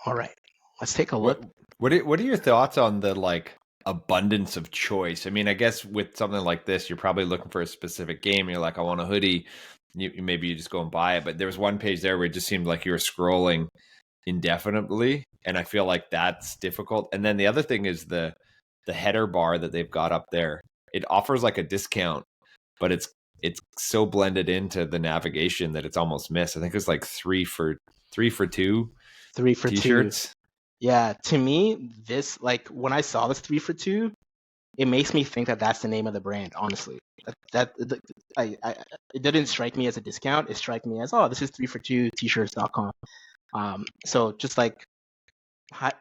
All right, let's take a look. What are your thoughts on the like abundance of choice? I mean, I guess with something like this, you're probably looking for a specific game. You're like, I want a hoodie. Maybe you just go and buy it. But there was one page there where it just seemed like you were scrolling indefinitely, and I feel like that's difficult. And then the other thing is the header bar that they've got up there. It offers like a discount, but it's so blended into the navigation that it's almost missed. I think it's like 3 for 2 3 for t-shirts. 2. Yeah, to me, this, like when I saw this 3 for 2, it makes me think that that's the name of the brand. Honestly, it didn't strike me as a discount. It struck me as, oh, this is 3 for 2 t-shirts.com. So just like,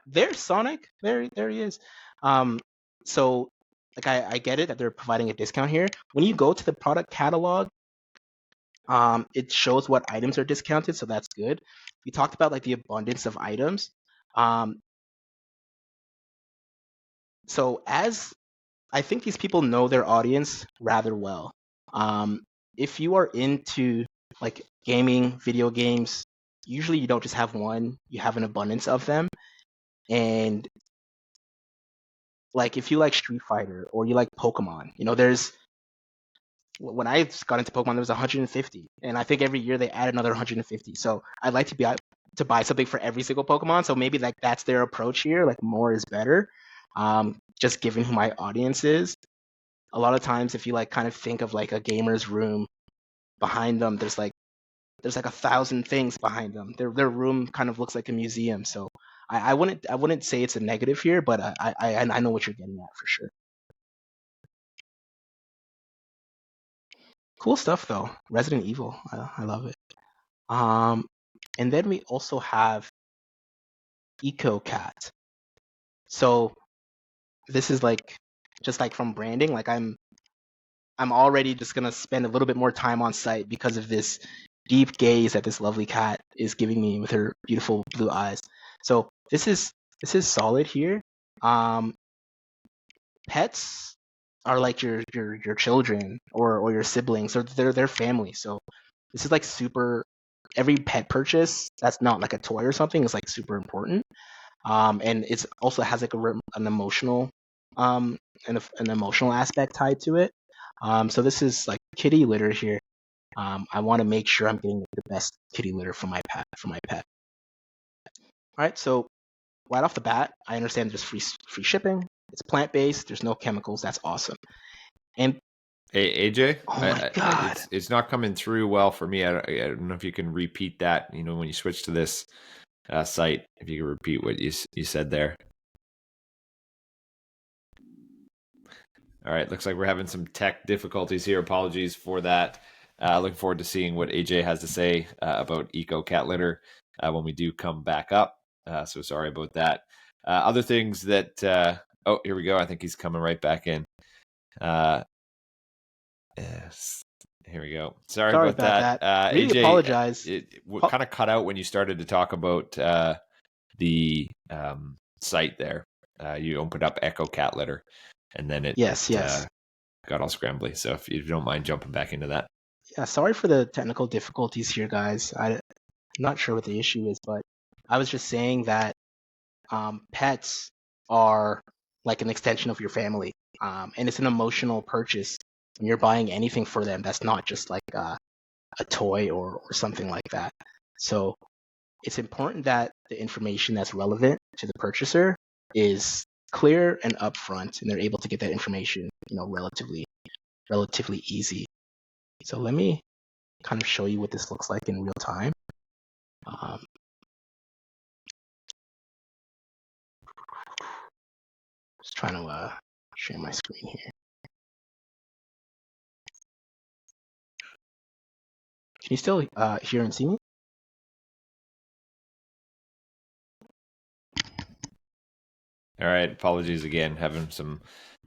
there's Sonic. There he is. So like I get it that they're providing a discount here. When you go to the product catalog, it shows what items are discounted, so that's good. We talked about like the abundance of items. So as I think these people know their audience rather well. If you are into like gaming, video games, usually you don't just have one, you have an abundance of them. And like if you like Street Fighter or you like Pokemon, when I got into Pokemon, there was 150, and I think every year they add another 150. So I'd like to buy something for every single Pokemon. So maybe like that's their approach here. Like more is better. Just given who my audience is. A lot of times, if you like kind of think of like a gamer's room, behind them, there's like 1,000 things behind them. Their room kind of looks like a museum. So I wouldn't say it's a negative here, but I know what you're getting at for sure. Cool stuff though. Resident Evil, I love it. And then we also have EcoCat. So this is like just like from branding. Like I'm already just gonna spend a little bit more time on site because of this deep gaze that this lovely cat is giving me with her beautiful blue eyes. So this is solid here. Pets are like your children or your siblings, or they're their family. So this is like super. Every pet purchase that's not like a toy or something is like super important. And it's also has like an emotional um an emotional aspect tied to it. So this is like kitty litter here. I want to make sure I'm getting the best kitty litter for my pet. All right, so right off the bat, I understand there's free shipping. It's plant based. There's no chemicals. That's awesome. And Hey, AJ, oh my god, it's not coming through well for me. I don't know if you can repeat that. You know, when you switch to this site, if you can repeat what you said there. All right, looks like we're having some tech difficulties here. Apologies for that. Looking forward to seeing what AJ has to say about eco cat litter when we do come back up. So sorry about that. Other things that oh, here we go. I think he's coming right back in. Yes, here we go. Sorry sorry about about that. that. Really AJ, apologize. it kind of cut out when you started to talk about the site there. You opened up Echo Cat Litter, and then it Yes. got all scrambly. So if you don't mind jumping back into that. Yeah, sorry for the technical difficulties here, guys. I'm not sure what the issue is, but I was just saying that pets are like an extension of your family, and it's an emotional purchase. When you're buying anything for them, that's not just like a toy or something like that. So it's important that the information that's relevant to the purchaser is clear and upfront, and they're able to get that information, relatively easy. So let me kind of show you what this looks like in real time. Um, just trying to share my screen here. Can you still hear and see me? All right. Apologies again. Having some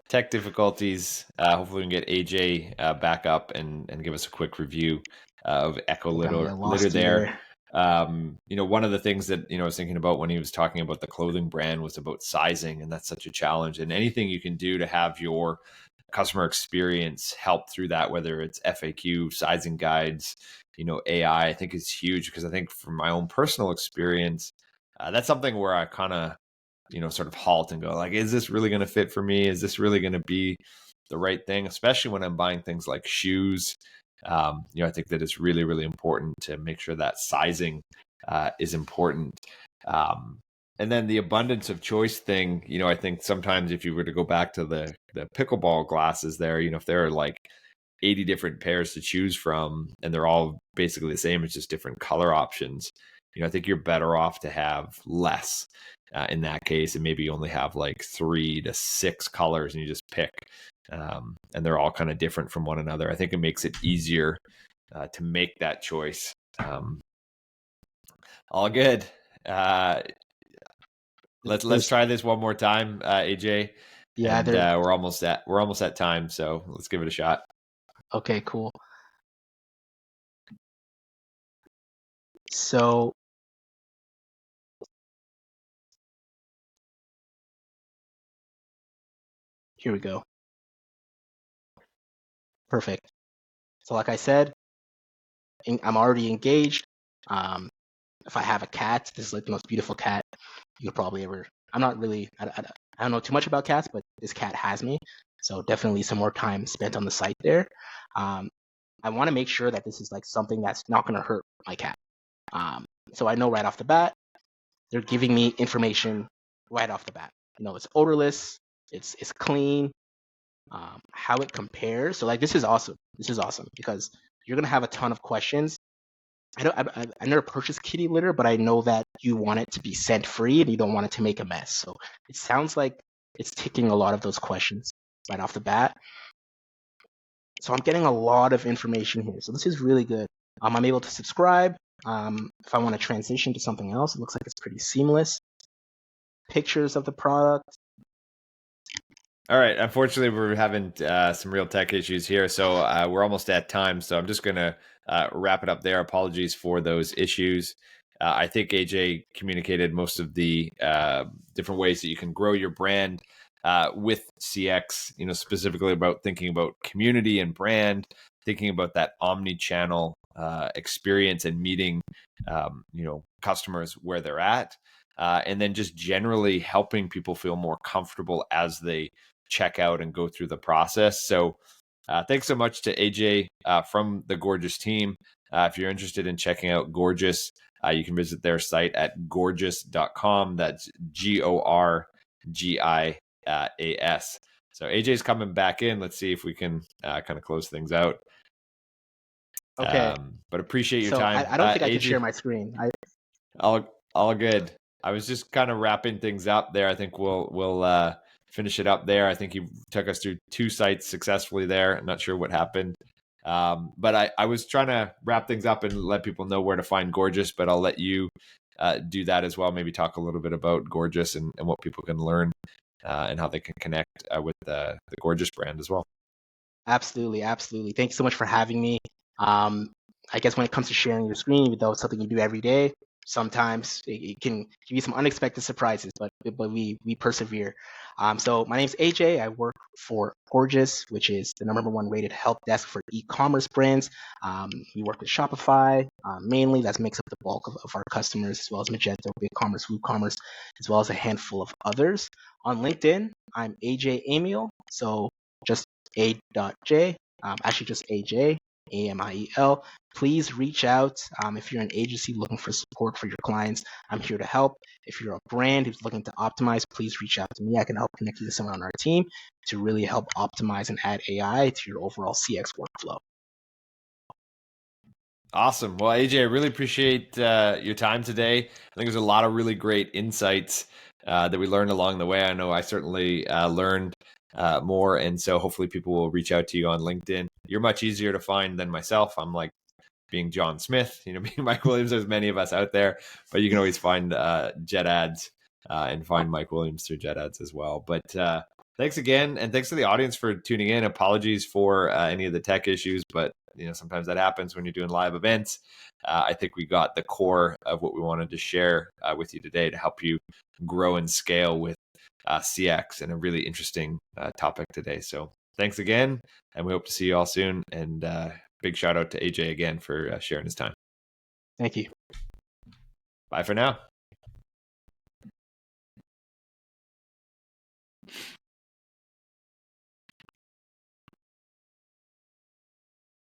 tech difficulties. Hopefully, we can get AJ back up and give us a quick review of Echo I think I might Litter, have Litter lost you there. there. One of the things that I was thinking about when he was talking about the clothing brand was about sizing, and that's such a challenge. And anything you can do to have your customer experience help through that, whether it's FAQ, sizing guides, AI, I think is huge, because I think from my own personal experience, that's something where I kind of sort of halt and go like, is this really going to fit for me? Is this really going to be the right thing? Especially when I'm buying things like shoes. I think that it's really, really important to make sure that sizing is important. And then the abundance of choice thing, I think sometimes if you were to go back to the pickleball glasses there, if there are like 80 different pairs to choose from and they're all basically the same, it's just different color options. I think you're better off to have less in that case, and maybe you only have like 3 to 6 colors and you just pick, and they're all kind of different from one another. I think it makes it easier to make that choice. All good. Let's try this one more time, AJ. Yeah, And we're almost at time, so let's give it a shot. Okay, cool. So here we go. Perfect. So like I said, I'm already engaged. If I have a cat, this is like the most beautiful cat you'll probably ever. I'm not really. I don't know too much about cats, but this cat has me. So definitely some more time spent on the site there. I want to make sure that this is like something that's not going to hurt my cat. So I know right off the bat, they're giving me information right off the bat. It's odorless, it's clean, how it compares. So like this is awesome. This is awesome because you're gonna have a ton of questions. I never purchased kitty litter, but I know that you want it to be scent free and you don't want it to make a mess. So it sounds like it's ticking a lot of those questions right off the bat. So I'm getting a lot of information here. So this is really good. I'm able to subscribe. If I want to transition to something else, it looks like it's pretty seamless. Pictures of the product. All right. Unfortunately, we're having some real tech issues here, so we're almost at time. So I'm just going to wrap it up there. Apologies for those issues. I think AJ communicated most of the different ways that you can grow your brand with CX, specifically about thinking about community and brand, thinking about that omni-channel experience and meeting, customers where they're at. And then just generally helping people feel more comfortable as they check out and go through the process. So thanks so much to AJ from the Gorgias team. If you're interested in checking out Gorgias, you can visit their site at gorgias.com. That's GORGIAS. So AJ's coming back in. Let's see if we can kind of close things out. Okay. But appreciate your So time, I don't think I can share AJ. my screen. All good. I was just kind of wrapping things up there. I think we'll finish it up there. I think you took us through 2 sites successfully there. I'm not sure what happened. But I was trying to wrap things up and let people know where to find Gorgias, but I'll let you do that as well. Maybe talk a little bit about Gorgias and what people can learn and how they can connect with the Gorgias brand as well. Absolutely, absolutely. Thank you so much for having me. I guess when it comes to sharing your screen, even though it's something you do every day, sometimes it can give you some unexpected surprises, but we persevere. So my name's AJ. I work for Gorgias, which is the #1 rated help desk for e-commerce brands. We work with Shopify mainly. That makes up the bulk of our customers, as well as Magento, BigCommerce, WooCommerce, as well as a handful of others. On LinkedIn, I'm AJ Amiel. So just A.J, actually just AJ, Amiel. Please reach out if you're an agency looking for support for your clients. I'm here to help. If you're a brand who's looking to optimize, please reach out to me. I can help connect you to someone on our team to really help optimize and add AI to your overall CX workflow. Awesome. Well, AJ, I really appreciate your time today. I think there's a lot of really great insights that we learned along the way. I know I certainly learned more. And so hopefully people will reach out to you on LinkedIn. You're much easier to find than myself. I'm like being John Smith, being Mike Williams. There's many of us out there, but you can always find JetAds and find Mike Williams through JetAds as well. But thanks again. And thanks to the audience for tuning in. Apologies for any of the tech issues, but sometimes that happens when you're doing live events. I think we got the core of what we wanted to share with you today to help you grow and scale with CX, and a really interesting topic today. So thanks again, and we hope to see you all soon. And big shout out to AJ again for sharing his time. Thank you. Bye for now.